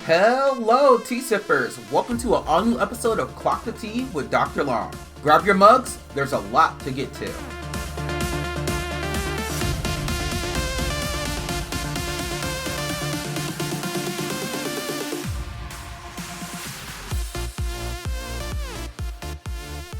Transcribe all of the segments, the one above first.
Hello, tea sippers. Welcome to an all-new episode of Clock the Tea with Dr. Long. Grab your mugs. There's a lot to get to.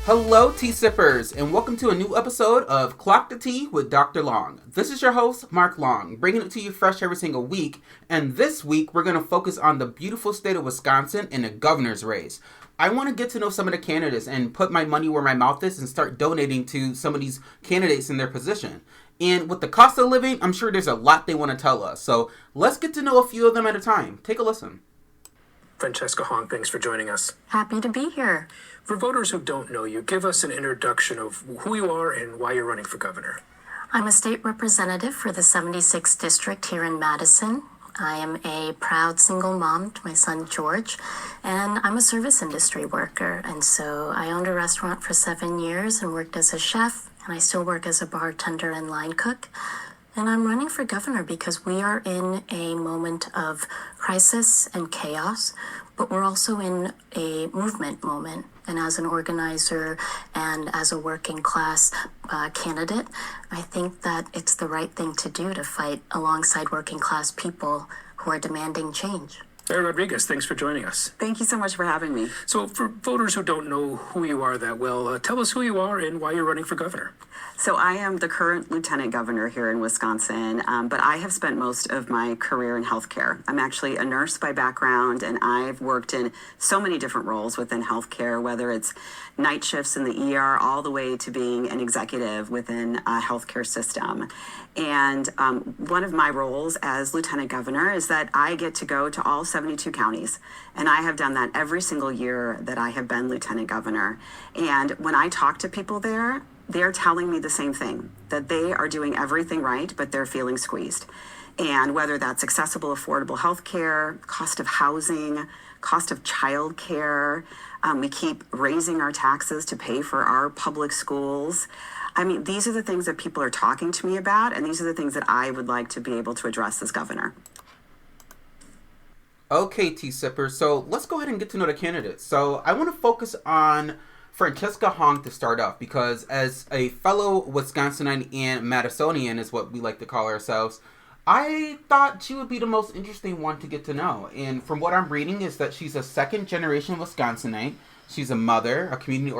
Hello, tea sippers, and welcome to a new episode of Clock the Tea with Dr. Long. This is your host, Mark Long, bringing it to you fresh every single week. And this week, we're going to focus on the beautiful state of Wisconsin and the governor's race. I want to get to know some of the candidates and put my money where my mouth is and start donating to some of these candidates in their position. And with the cost of living, I'm sure there's a lot they want to tell us. So let's get to know a few of them at a time. Take a listen. Francesca Hong, thanks for joining us. Happy to be here. For voters who don't know you, give us an introduction of who you are and why you're running for governor. I'm a state representative for the 76th district here in Madison. I am a proud single mom to my son George, and I'm a service industry worker. And so I owned a restaurant for 7 years and worked as a chef, and I still work as a bartender and line cook. And I'm running for governor because we are in a moment of crisis and chaos, but we're also in a movement moment. And as an organizer and as a working class candidate, I think that it's the right thing to do to fight alongside working class people who are demanding change. Sarah Rodriguez, thanks for joining us. Thank you so much for having me. So for voters who don't know who you are that well, tell us who you are and why you're running for governor. So I am the current lieutenant governor here in Wisconsin, but I have spent most of my career in healthcare. I'm actually a nurse by background, and I've worked in so many different roles within healthcare, whether it's night shifts in the ER all the way to being an executive within a healthcare system. And one of my roles as lieutenant governor is that I get to go to all 72 counties. And I have done that every single year that I have been lieutenant governor. And when I talk to people there, they're telling me the same thing, that they are doing everything right, but they're feeling squeezed. And whether that's accessible, affordable health care, cost of housing, cost of child care, we keep raising our taxes to pay for our public schools. I mean, these are the things that people are talking to me about, and these are the things that I would like to be able to address as governor. Okay, tea sippers, so let's go ahead and get to know the candidates. So I want to focus on Francesca Hong to start off, because as a fellow Wisconsinite and Madisonian is what we like to call ourselves, I thought she would be the most interesting one to get to know. And from what I'm reading is that she's a second generation Wisconsinite. She's a mother, a community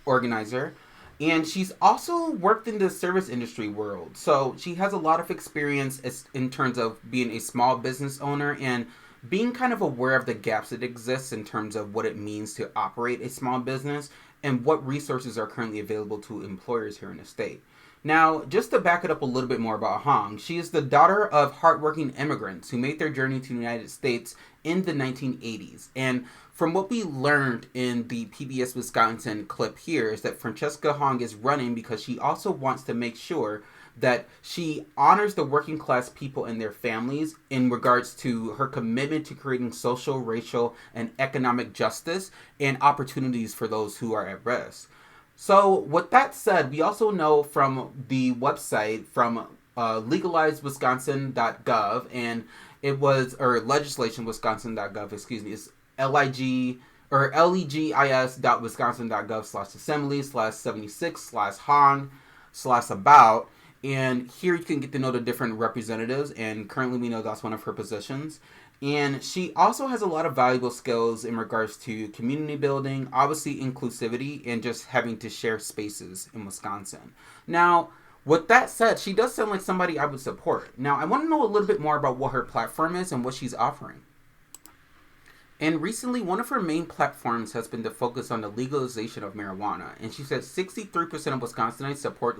organizer, and she's also worked in the service industry world. So she has a lot of experience in terms of being a small business owner and being kind of aware of the gaps that exist in terms of what it means to operate a small business and what resources are currently available to employers here in the state. Now, just to back it up a little bit more about Hong, she is the daughter of hardworking immigrants who made their journey to the United States in the 1980s. And from what we learned in the PBS Wisconsin clip here is that Francesca Hong is running because she also wants to make sure that she honors the working class people and their families in regards to her commitment to creating social, racial, and economic justice and opportunities for those who are at risk. So with that said, we also know from the website from legalizewisconsin.gov, and it was, or legislationwisconsin.gov, excuse me, it's legis.wisconsin.gov/assembly/76/Hong/about. And here you can get to know the different representatives, and currently we know that's one of her positions. And she also has a lot of valuable skills in regards to community building, obviously inclusivity, and just having to share spaces in Wisconsin. Now, with that said, she does sound like somebody I would support. Now, I want to know a little bit more about what her platform is and what she's offering. And recently, one of her main platforms has been to focus on the legalization of marijuana. And she said 63% of Wisconsinites support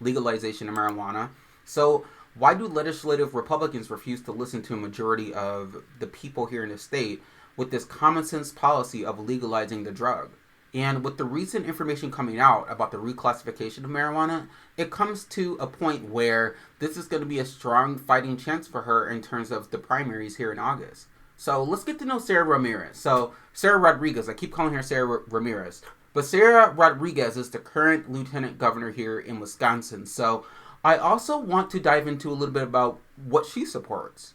legalization of marijuana. So why do legislative Republicans refuse to listen to a majority of the people here in the state with this common sense policy of legalizing the drug? And with the recent information coming out about the reclassification of marijuana, it comes to a point where this is going to be a strong fighting chance for her in terms of the primaries here in August. So let's get to know Sarah Ramirez. So Sarah Rodriguez, I keep calling her Sarah Ramirez, but Sarah Rodriguez is the current lieutenant governor here in Wisconsin. So I also want to dive into a little bit about what she supports.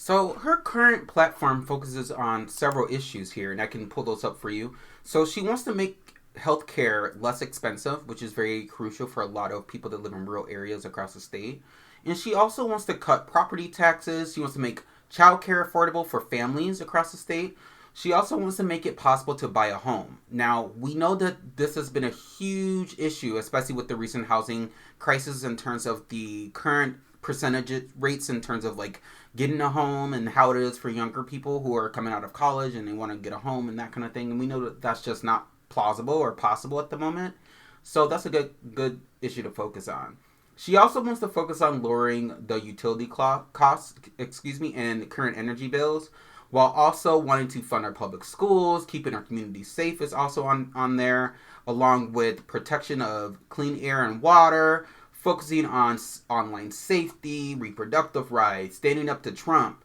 So her current platform focuses on several issues here, and I can pull those up for you. So she wants to make healthcare less expensive, which is very crucial for a lot of people that live in rural areas across the state. And she also wants to cut property taxes. She wants to make childcare affordable for families across the state. She also wants to make it possible to buy a home. Now, we know that this has been a huge issue, especially with the recent housing crisis in terms of the current percentage rates in terms of like getting a home and how it is for younger people who are coming out of college and they want to get a home and that kind of thing. And we know that that's just not plausible or possible at the moment. So that's a good issue to focus on. She also wants to focus on lowering the utility costs, and current energy bills, while also wanting to fund our public schools, keeping our communities safe is also on there, along with protection of clean air and water, focusing on online safety, reproductive rights, standing up to Trump.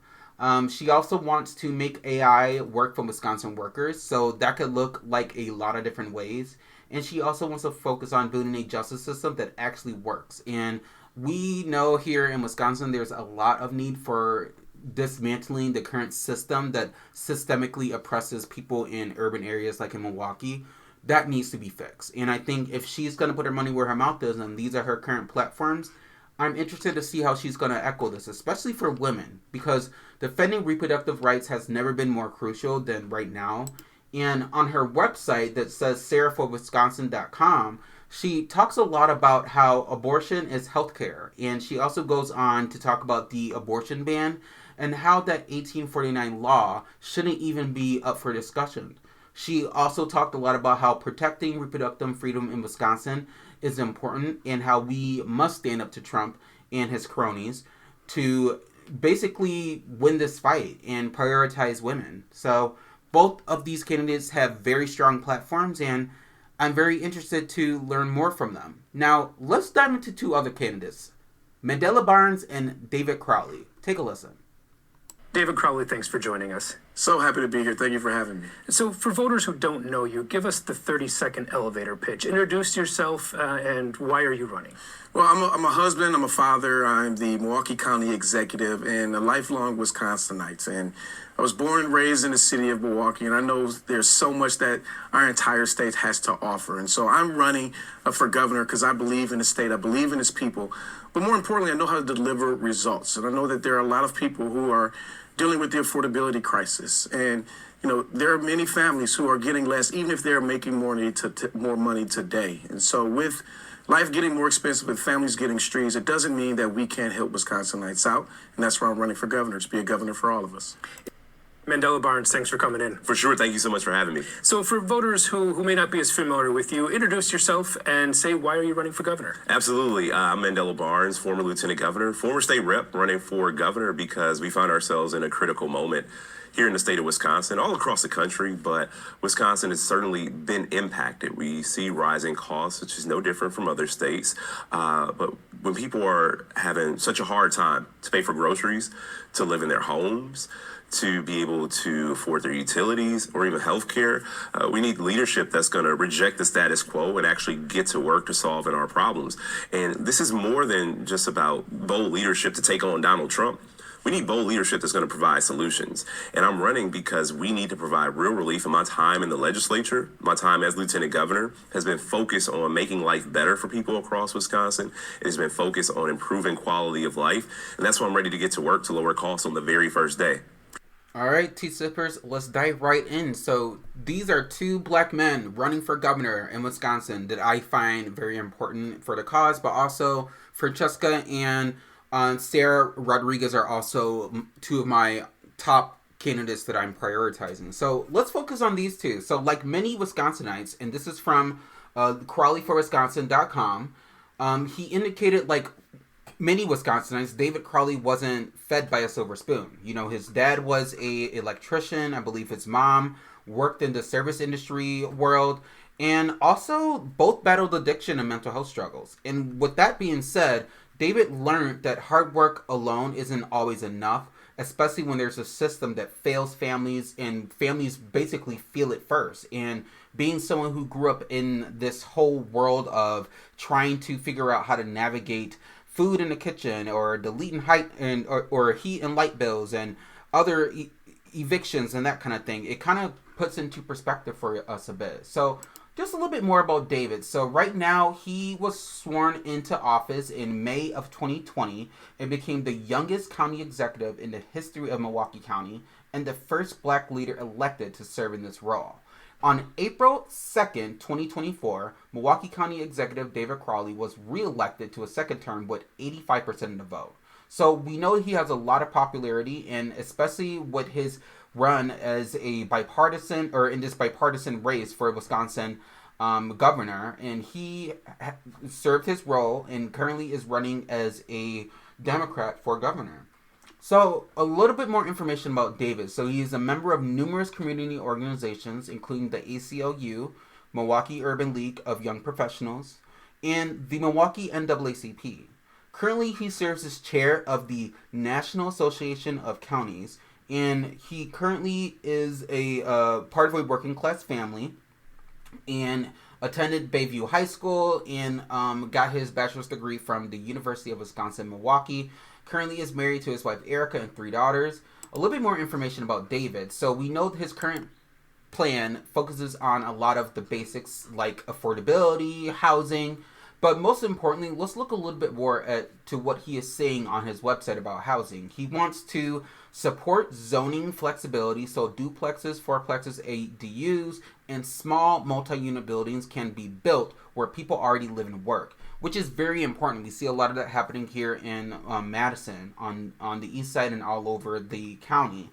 She also wants to make AI work for Wisconsin workers, so that could look like a lot of different ways. And she also wants to focus on building a justice system that actually works. And we know here in Wisconsin there's a lot of need for dismantling the current system that systemically oppresses people in urban areas like in Milwaukee. That needs to be fixed. And I think if she's going to put her money where her mouth is, and these are her current platforms, I'm interested to see how she's going to echo this, especially for women, because defending reproductive rights has never been more crucial than right now. And on her website that says sarahforwisconsin.com, she talks a lot about how abortion is healthcare. And she also goes on to talk about the abortion ban and how that 1849 law shouldn't even be up for discussion. She also talked a lot about how protecting reproductive freedom in Wisconsin is important and how we must stand up to Trump and his cronies to basically win this fight and prioritize women. So both of these candidates have very strong platforms, and I'm very interested to learn more from them. Now, let's dive into two other candidates, Mandela Barnes and David Crowley. Take a listen. David Crowley, thanks for joining us. So happy to be here. Thank you for having me. So for voters who don't know you, give us the 30-second elevator pitch. Introduce yourself and why are you running? Well, I'm a husband. I'm a father. I'm the Milwaukee County executive and a lifelong Wisconsinite. And I was born and raised in the city of Milwaukee, and I know there's so much that our entire state has to offer. And so I'm running for governor because I believe in the state. I believe in its people. But more importantly, I know how to deliver results. And I know that there are a lot of people who are dealing with the affordability crisis. And, you know, there are many families who are getting less, even if they're making more money today. And so with life getting more expensive, with families getting streets, it doesn't mean that we can't help Wisconsinites out. And that's why I'm running for governor, to be a governor for all of us. Mandela Barnes, thanks for coming in. For sure. Thank you so much for having me. So for voters who may not be as familiar with you, introduce yourself and say, why are you running for governor? Absolutely. I'm Mandela Barnes, former lieutenant governor, former state rep, running for governor because we find ourselves in a critical moment here in the state of Wisconsin, all across the country, but Wisconsin has certainly been impacted. We see rising costs, which is no different from other states. But when people are having such a hard time to pay for groceries, to live in their homes, to be able to afford their utilities or even health care, we need leadership that's going to reject the status quo and actually get to work to solving our problems. And this is more than just about bold leadership to take on Donald Trump. We need bold leadership that's going to provide solutions. And I'm running because we need to provide real relief. And my time in the legislature, my time as lieutenant governor, has been focused on making life better for people across Wisconsin. It has been focused on improving quality of life. And that's why I'm ready to get to work to lower costs on the very first day. All right, T-Sippers, let's dive right in. So these are two black men running for governor in Wisconsin that I find very important for the cause, but also Francesca and Sarah Rodriguez are also two of my top candidates that I'm prioritizing. So let's focus on these two. So like many Wisconsinites, and this is from CrowleyForWisconsin.com, he indicated like many Wisconsinites, David Crowley wasn't fed by a silver spoon. You know, his dad was a electrician. I believe his mom worked in the service industry world. And also, both battled addiction and mental health struggles. And with that being said, David learned that hard work alone isn't always enough, especially when there's a system that fails families and families basically feel it first. And being someone who grew up in this whole world of trying to figure out how to navigate food in the kitchen, or deleting height and or heat and light bills and other evictions and that kind of thing. It kind of puts into perspective for us a bit. So just a little bit more about David. So right now, he was sworn into office in May of 2020 and became the youngest county executive in the history of Milwaukee County and the first black leader elected to serve in this role. On April 2nd, 2024, Milwaukee County Executive David Crowley was reelected to a second term with 85% of the vote. So we know he has a lot of popularity, and especially with his run as a bipartisan, or in this bipartisan race for Wisconsin governor, and he served his role and currently is running as a Democrat for governor. So a little bit more information about David. So he is a member of numerous community organizations, including the ACLU, Milwaukee Urban League of Young Professionals, and the Milwaukee NAACP. Currently, he serves as chair of the National Association of Counties, and he currently is a part of a working class family and attended Bayview High School and got his bachelor's degree from the University of Wisconsin-Milwaukee. Currently is married to his wife Erica and 3 daughters. A little bit more information about David. So we know his current plan focuses on a lot of the basics like affordability, housing, but most importantly, let's look a little bit more to what he is saying on his website about housing. He wants to support zoning flexibility, so duplexes, fourplexes, ADUs, and small multi-unit buildings can be built where people already live and work, which is very important. We see a lot of that happening here in Madison, on the east side and all over the county.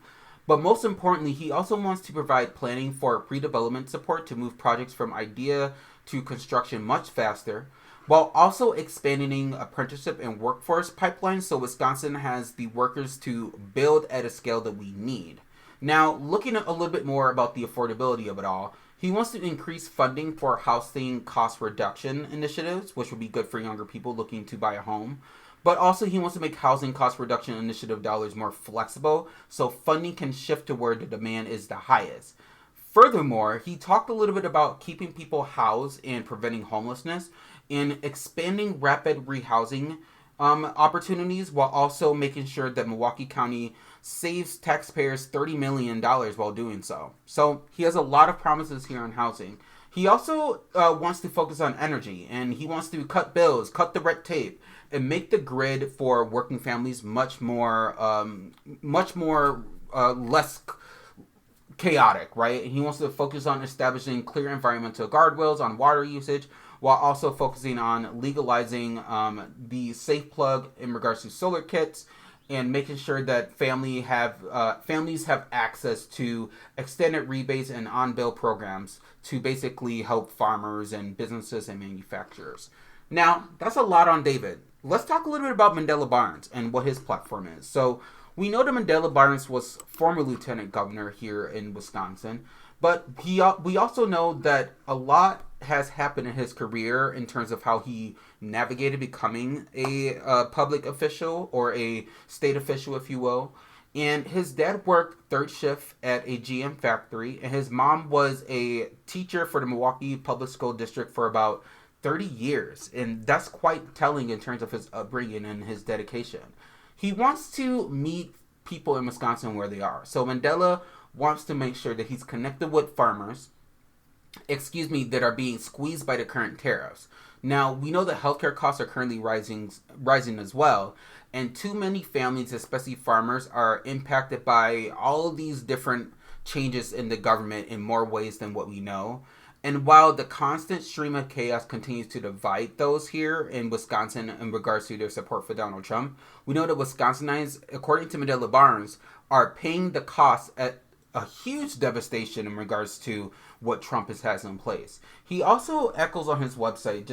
But most importantly, he also wants to provide planning for pre-development support to move projects from idea to construction much faster, while also expanding apprenticeship and workforce pipelines so Wisconsin has the workers to build at a scale that we need. Now, looking at a little bit more about the affordability of it all, he wants to increase funding for housing cost reduction initiatives, which would be good for younger people looking to buy a home. But also he wants to make housing cost reduction initiative dollars more flexible so funding can shift to where the demand is the highest. Furthermore, he talked a little bit about keeping people housed and preventing homelessness and expanding rapid rehousing opportunities while also making sure that Milwaukee County saves taxpayers $30 million while doing so. So he has a lot of promises here on housing. He also wants to focus on energy, and he wants to cut bills, cut the red tape, and make the grid for working families much more less chaotic, right? And he wants to focus on establishing clear environmental guardrails on water usage, while also focusing on legalizing the safe plug in regards to solar kits and making sure that families have access to extended rebates and on-bill programs to basically help farmers and businesses and manufacturers. Now, that's a lot on David. Let's talk a little bit about Mandela Barnes and what his platform is. So we know that Mandela Barnes was former lieutenant governor here in Wisconsin, but we also know that a lot has happened in his career in terms of how he navigated becoming a public official or a state official, if you will. And his dad worked third shift at a GM factory, and his mom was a teacher for the Milwaukee Public School District for about 30 years. And that's quite telling in terms of his upbringing and his dedication. He wants to meet people in Wisconsin where they are. So Mandela wants to make sure that he's connected with farmers, that are being squeezed by the current tariffs. Now, we know that healthcare costs are currently rising as well, and too many families, especially farmers, are impacted by all of these different changes in the government in more ways than what we know. And while the constant stream of chaos continues to divide those here in Wisconsin in regards to their support for Donald Trump, we know that Wisconsinites, according to Mandela Barnes, are paying the cost at a huge devastation in regards to what Trump has in place. He also echoes on his website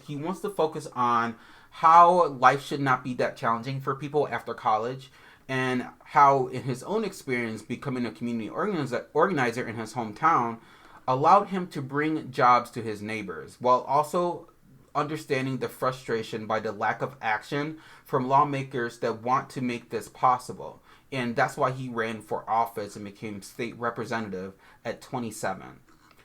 he wants to focus on how life should not be that challenging for people after college, and how in his own experience becoming a community organizer in his hometown allowed him to bring jobs to his neighbors, while also understanding the frustration by the lack of action from lawmakers that want to make this possible. And that's why he ran for office and became state representative at 27.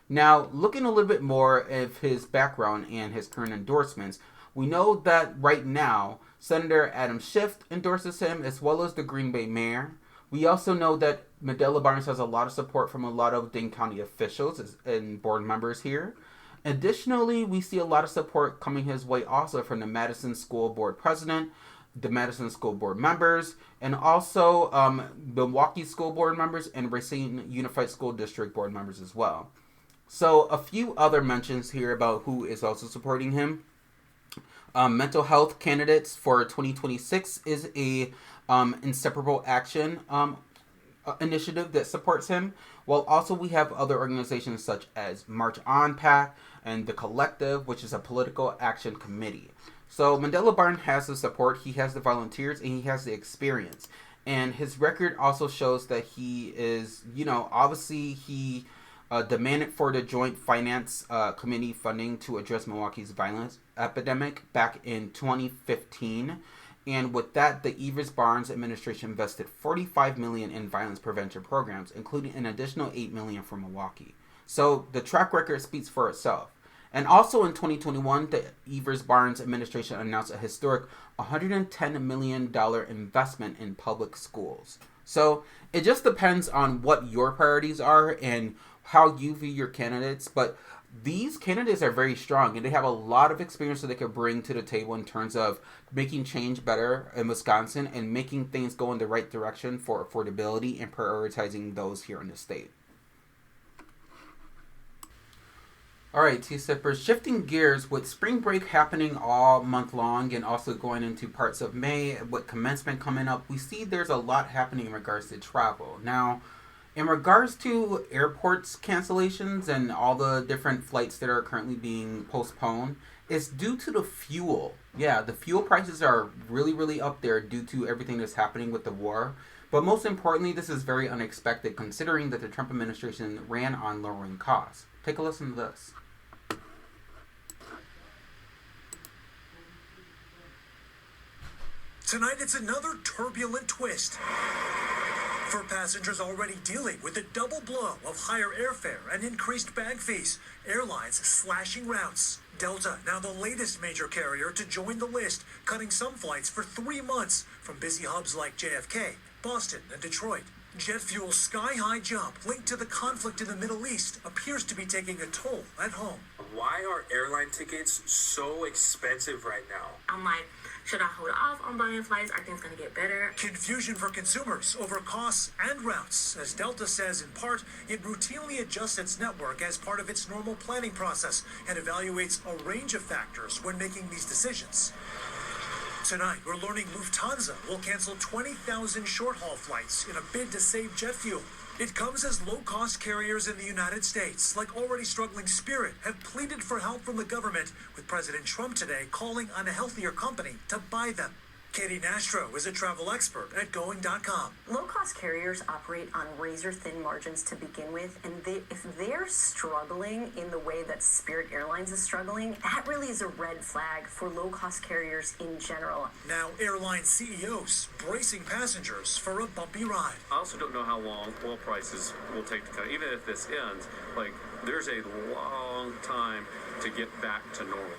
Now, looking a little bit more of his background and his current endorsements, we know that right now Senator Adam Schiff endorses him, as well as the Green Bay mayor. We also know that Mandela Barnes has a lot of support from a lot of Dane County officials and board members here. Additionally, we see a lot of support coming his way also from the Madison School Board president, the Madison School Board members, and also Milwaukee School Board members and Racine Unified School District Board members as well. So a few other mentions here about who is also supporting him. Mental health candidates for 2026 is a inseparable action initiative that supports him. While also we have other organizations such as March On PAC and The Collective, which is a political action committee. So Mandela Barnes has the support, he has the volunteers, and he has the experience. And his record also shows that he is, obviously he demanded for the Joint Finance Committee funding to address Milwaukee's violence epidemic back in 2015. And with that, the Evers-Barnes administration invested $45 million in violence prevention programs, including an additional $8 million for Milwaukee. So the track record speaks for itself. And also in 2021, the Evers-Barnes administration announced a historic $110 million investment in public schools. So it just depends on what your priorities are and how you view your candidates. But these candidates are very strong and they have a lot of experience that they could bring to the table in terms of making change better in Wisconsin and making things go in the right direction for affordability and prioritizing those here in the state. All right, T-Sippers, shifting gears with spring break happening all month long and also going into parts of May with commencement coming up, we see there's a lot happening in regards to travel. Now, in regards to airports cancellations and all the different flights that are currently being postponed, it's due to the fuel. Yeah, the fuel prices are really, really up there due to everything that's happening with the war. But most importantly, this is very unexpected considering that the Trump administration ran on lowering costs. Take a listen to this. Tonight, it's another turbulent twist for passengers already dealing with the double blow of higher airfare and increased bag fees. Airlines slashing routes. Delta, now the latest major carrier to join the list, cutting some flights for 3 months from busy hubs like JFK, Boston, and Detroit. Jet fuel's sky-high jump linked to the conflict in the Middle East appears to be taking a toll at home. Why are airline tickets so expensive right now? I'm like, should I hold off on buying flights? Are things going to get better? Confusion for consumers over costs and routes, as Delta says in part, it routinely adjusts its network as part of its normal planning process and evaluates a range of factors when making these decisions. Tonight, we're learning Lufthansa will cancel 20,000 short-haul flights in a bid to save jet fuel. It comes as low-cost carriers in the United States, like already struggling Spirit, have pleaded for help from the government, with President Trump today calling on a healthier company to buy them. Katie Nastro is a travel expert at Going.com. Low-cost carriers operate on razor-thin margins to begin with, and if they're struggling in the way that Spirit Airlines is struggling, that really is a red flag for low-cost carriers in general. Now, airline CEOs bracing passengers for a bumpy ride. I also don't know how long oil prices will take to cut. Even if this ends, there's a long time to get back to normal.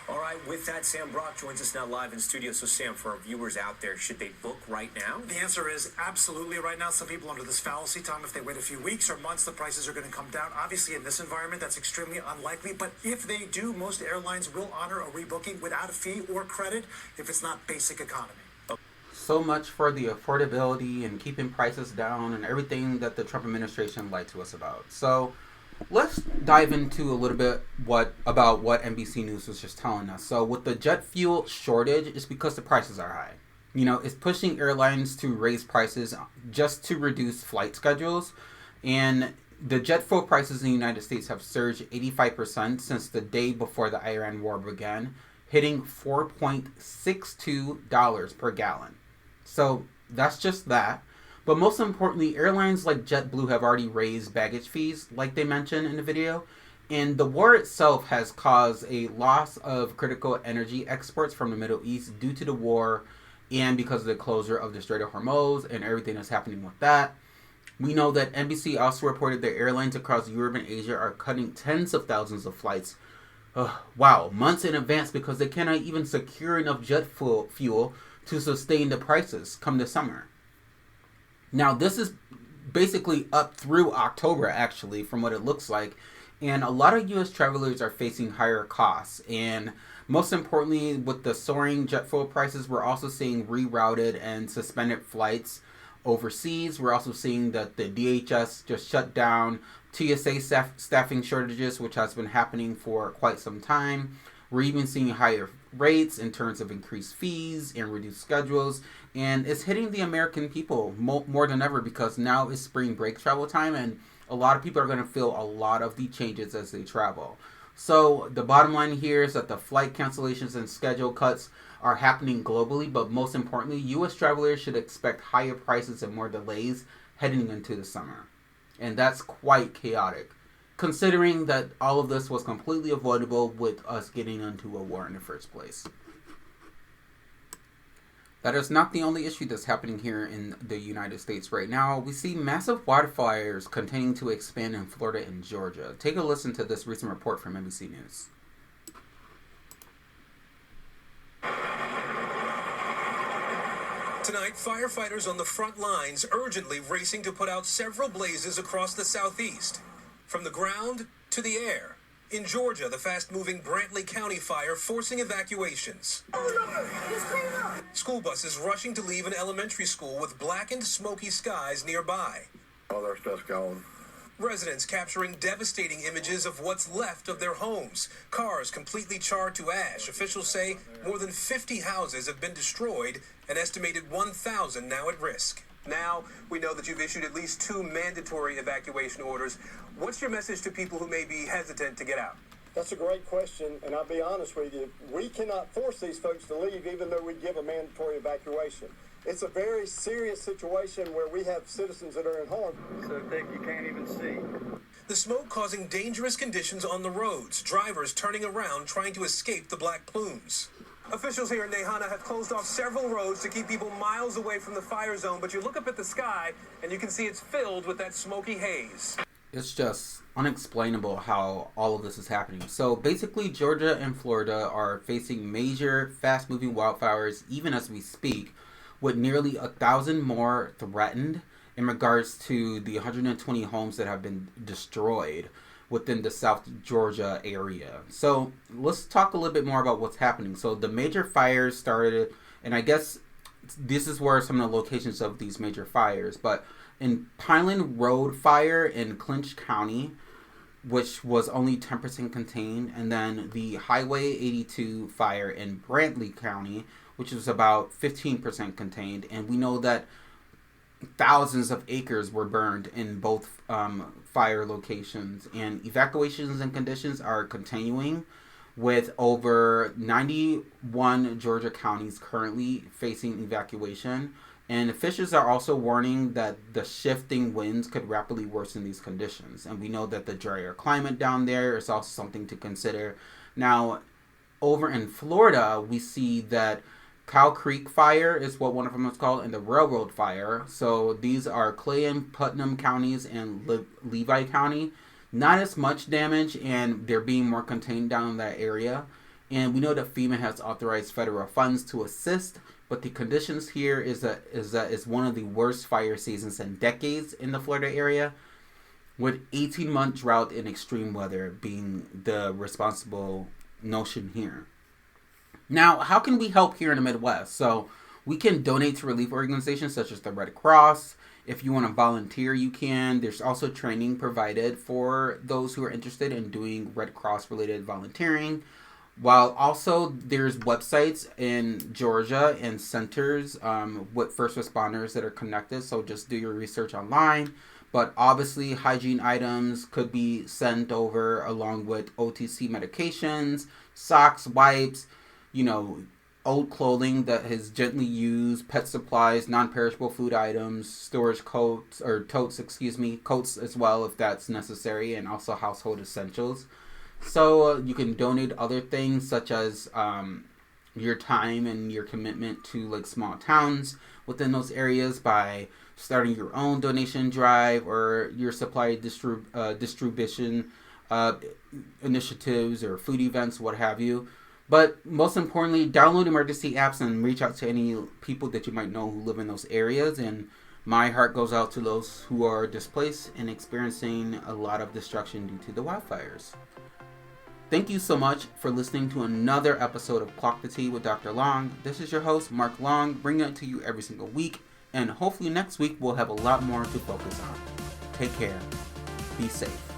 All right, with that, Sam Brock joins us now live in studio. So, Sam, for our viewers out there, should they book right now? The answer is absolutely right now. Some people under this fallacy, Tom, if they wait a few weeks or months, the prices are going to come down. Obviously, in this environment, that's extremely unlikely. But if they do, most airlines will honor a rebooking without a fee or credit if it's not basic economy. So much for the affordability and keeping prices down and everything that the Trump administration lied to us about. So let's dive into a little bit about what NBC News was just telling us. So with the jet fuel shortage, it's because the prices are high. It's pushing airlines to raise prices just to reduce flight schedules. And the jet fuel prices in the United States have surged 85% since the day before the Iran war began, hitting $4.62 per gallon. So that's just that. But most importantly, airlines like JetBlue have already raised baggage fees, like they mentioned in the video. And the war itself has caused a loss of critical energy exports from the Middle East due to the war and because of the closure of the Strait of Hormuz and everything that's happening with that. We know that NBC also reported that airlines across Europe and Asia are cutting tens of thousands of flights Wow, months in advance because they cannot even secure enough jet fuel to sustain the prices come the summer. Now, this is basically up through October, actually, from what it looks like. And a lot of U.S. travelers are facing higher costs. And most importantly, with the soaring jet fuel prices, we're also seeing rerouted and suspended flights overseas. We're also seeing that the DHS just shut down TSA staffing shortages, which has been happening for quite some time. We're even seeing higher rates in terms of increased fees and reduced schedules. And it's hitting the American people more than ever because now is spring break travel time, and a lot of people are going to feel a lot of the changes as they travel. So the bottom line here is that the flight cancellations and schedule cuts are happening globally, but most importantly, U.S. travelers should expect higher prices and more delays heading into the summer. And that's quite chaotic, considering that all of this was completely avoidable with us getting into a war in the first place. That is not the only issue that's happening here in the United States right now. We see massive wildfires continuing to expand in Florida and Georgia. Take a listen to this recent report from NBC News. Tonight, firefighters on the front lines urgently racing to put out several blazes across the southeast. From the ground to the air. In Georgia, the fast-moving Brantley County fire forcing evacuations. School buses rushing to leave an elementary school with blackened, smoky skies nearby. All their stuff's gone. Residents capturing devastating images of what's left of their homes. Cars completely charred to ash. Officials say more than 50 houses have been destroyed, an estimated 1,000 now at risk. Now, we know that you've issued at least 2 mandatory evacuation orders. What's your message to people who may be hesitant to get out? That's a great question, and I'll be honest with you. We cannot force these folks to leave even though we give a mandatory evacuation. It's a very serious situation where we have citizens that are in harm. So thick you can't even see. The smoke causing dangerous conditions on the roads, drivers turning around trying to escape the black plumes. Officials here in Nehana have closed off several roads to keep people miles away from the fire zone, but you look up at the sky and you can see it's filled with that smoky haze. It's just unexplainable how all of this is happening. So basically, Georgia and Florida are facing major fast-moving wildfires even as we speak, with nearly 1,000 more threatened in regards to the 120 homes that have been destroyed within the South Georgia area. So let's talk a little bit more about what's happening. So the major fires started, and I guess this is where some of the locations of these major fires, but in Pineland Road fire in Clinch County, which was only 10% contained, and then the Highway 82 fire in Brantley County, which was about 15% contained, and we know that thousands of acres were burned in both fire locations, and evacuations and conditions are continuing with over 91 Georgia counties currently facing evacuation. And officials are also warning that the shifting winds could rapidly worsen these conditions. And we know that the drier climate down there is also something to consider. Now, over in Florida, we see that Cow Creek Fire is what one of them is called, and the Railroad Fire. So these are Clay and Putnam counties and Levi County. Not as much damage, and they're being more contained down in that area. And we know that FEMA has authorized federal funds to assist, but the conditions here is that it's one of the worst fire seasons in decades in the Florida area, with 18-month drought and extreme weather being the responsible notion here. Now, how can we help here in the Midwest? So we can donate to relief organizations such as the Red Cross. If you want to volunteer, you can. There's also training provided for those who are interested in doing Red Cross related volunteering. While also there's websites in Georgia and centers with first responders that are connected. So just do your research online. But obviously hygiene items could be sent over along with OTC medications, socks, wipes, old clothing that is gently used, pet supplies, non-perishable food items, storage coats as well if that's necessary, and also household essentials. So you can donate other things such as your time and your commitment to small towns within those areas by starting your own donation drive or your supply distribution initiatives or food events, what have you. But most importantly, download emergency apps and reach out to any people that you might know who live in those areas. And my heart goes out to those who are displaced and experiencing a lot of destruction due to the wildfires. Thank you so much for listening to another episode of Clock the Tea with Dr. Long. This is your host, Mark Long, bringing it to you every single week. And hopefully next week we'll have a lot more to focus on. Take care. Be safe.